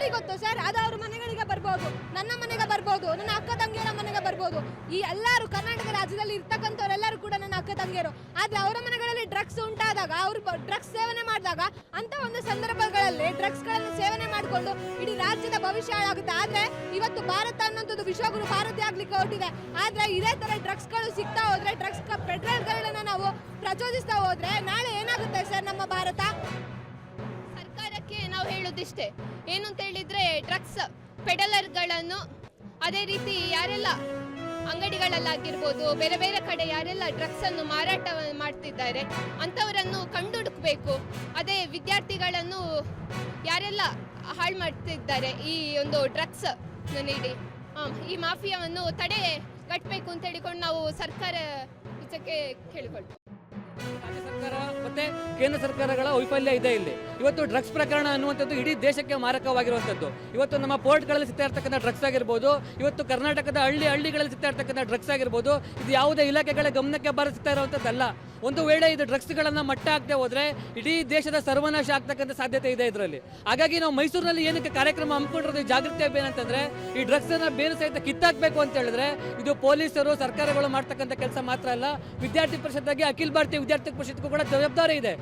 ಯಾರಿಗೆ ಗೊತ್ತು ಸರ್? ಅದು ಅವ್ರ ಮನೆಗಳಿಗೆ ಬರ್ಬೋದು, ನನ್ನ ಮನೆಗೆ ಬರ್ಬೋದು, ನನ್ನ ಅಕ್ಕ ತಂಗಿಯರ ಮನೆಗೆ ಬರ್ಬೋದು. ಈ ಎಲ್ಲರೂ ಕರ್ನಾಟಕ ರಾಜ್ಯದಲ್ಲಿ ಇರ್ತಕ್ಕಂಥವರೆಲ್ಲರೂ ಕೂಡ ನನ್ನ ಅಕ್ಕ ತಂಗಿಯರು. ಆದ್ರೆ ಅವರ ಮನೆಗಳಲ್ಲಿ ಡ್ರಗ್ಸ್ ಉಂಟಾದಾಗ, ಅವರು ಡ್ರಗ್ಸ್ ಸೇವನೆ ಮಾಡಿದಾಗ, ಅಂತ ಒಂದು ಸಂದರ್ಭಗಳಲ್ಲಿ ಡ್ರಗ್ಸ್ಗಳನ್ನು ಸೇವನೆ ಮಾಡಿಕೊಂಡು ಇಡೀ ರಾಜ್ಯದ ಭವಿಷ್ಯ ಹಾಳಾಗುತ್ತೆ. ಆದ್ರೆ ಇವತ್ತು ಭಾರತ ಅನ್ನೋಂಥದ್ದು ವಿಶ್ವಗುರು ಭಾರತಿ ಆಗ್ಲಿಕ್ಕೆ ಹೊರಟಿದೆ. ಆದ್ರೆ ಇದೇ ತರ ಡ್ರಗ್ಸ್ಗಳು ಸಿಗ್ತಾ ಹೋದ್ರೆ, ಡ್ರಗ್ಸ್ ಪೆಟ್ರೋಲ್ಗಳನ್ನ ನಾವು ಪ್ರಚೋದಿಸ್ತಾ ಹೋದ್ರೆ ನಾಳೆ ಏನಾಗುತ್ತೆ ಸರ್ ನಮ್ಮ ಭಾರತ? ಸರ್ಕಾರಕ್ಕೆ ನಾವು ಹೇಳೋದಿಷ್ಟೇ, ಏನು ಅಂತ ಹೇಳಿದ್ರೆ ಡ್ರಗ್ಸ್ ಪೆಡಲರ್ಗಳನ್ನು, ಅದೇ ರೀತಿ ಯಾರೆಲ್ಲ ಅಂಗಡಿಗಳಲ್ಲಾಗಿರ್ಬೋದು, ಬೇರೆ ಬೇರೆ ಕಡೆ ಯಾರೆಲ್ಲ ಡ್ರಗ್ಸ್ ಅನ್ನು ಮಾರಾಟ ಮಾಡ್ತಿದ್ದಾರೆ ಅಂಥವರನ್ನು ಕಂಡುಹುಡುಕಬೇಕು. ಅದೇ ವಿದ್ಯಾರ್ಥಿಗಳನ್ನು ಯಾರೆಲ್ಲ ಹಾಳು ಮಾಡ್ತಿದ್ದಾರೆ ಈ ಒಂದು ಡ್ರಗ್ಸ್ ನೀಡಿ ಈ ಮಾಫಿಯಾವನ್ನು ತಡೆಗಟ್ಟಬೇಕು ಅಂತ ಹೇಳಿಕೊಂಡು ನಾವು ಸರ್ಕಾರ ಇದಕ್ಕೆ ಕೇಳಿಕೊಳ್ತೀವಿ. ರಾಜ್ಯ ಸರ್ಕಾರ ಮತ್ತೆ ಕೇಂದ್ರ ಸರ್ಕಾರಗಳ ವೈಫಲ್ಯ ಇದೆ ಇಲ್ಲಿ. ಇವತ್ತು ಡ್ರಗ್ಸ್ ಪ್ರಕರಣ ಅನ್ನುವಂಥದ್ದು ಇಡೀ ದೇಶಕ್ಕೆ ಮಾರಕವಾಗಿರುವಂಥದ್ದು. ಇವತ್ತು ನಮ್ಮ ಪೋರ್ಟ್ಗಳಲ್ಲಿ ಸಿಗ್ತಾ ಇರ್ತಕ್ಕಂಥ ಡ್ರಗ್ಸ್ ಆಗಿರ್ಬೋದು, ಇವತ್ತು ಕರ್ನಾಟಕದ ಹಳ್ಳಿಗಳಲ್ಲಿ ಸಿಗ್ತಾ ಇರ್ತಕ್ಕಂಥ ಡ್ರಗ್ಸ್ ಆಗಿರ್ಬೋದು, ಇದು ಯಾವುದೇ ಇಲಾಖೆಗಳ ಗಮನಕ್ಕೆ ಸಿಗ್ತಾ ಇರುವಂಥದ್ದಲ್ಲ. ಒಂದು ವೇಳೆ ಇದು ಡ್ರಗ್ಸ್ಗಳನ್ನು ಮಟ್ಟ ಹಾಕದೆ ಹೋದ್ರೆ ಇಡೀ ದೇಶದ ಸರ್ವನಾಶ ಆಗ್ತಕ್ಕಂಥ ಸಾಧ್ಯತೆ ಇದೆ ಇದರಲ್ಲಿ. ಹಾಗಾಗಿ ನಾವು ಮೈಸೂರಿನಲ್ಲಿ ಏನಕ್ಕೆ ಕಾರ್ಯಕ್ರಮ ಹಮ್ಮಿಕೊಂಡಿರೋದು ಜಾಗೃತಿ ಅಭಿಯಾನ ಅಂತಂದ್ರೆ, ಈ ಡ್ರಗ್ಸ್ ಅನ್ನ ಬೇರೆ ಸಹಿತ ಕಿತ್ತಾಕ್ಬೇಕು ಅಂತ ಹೇಳಿದ್ರೆ ಇದು ಪೊಲೀಸರು ಸರ್ಕಾರಗಳು ಮಾಡ್ತಕ್ಕಂಥ ಕೆಲಸ ಮಾತ್ರ ಅಲ್ಲ, ವಿದ್ಯಾರ್ಥಿ ಪರಿಷತ್ತಾಗಿ ಅಖಿಲ ಭಾರತೀಯ ವಿದ್ಯಾರ್ಥಿ ಪರಿಷತ್ಗೂ ಕೂಡ ಜವಾಬ್ದಾರಿ ಇದೆ.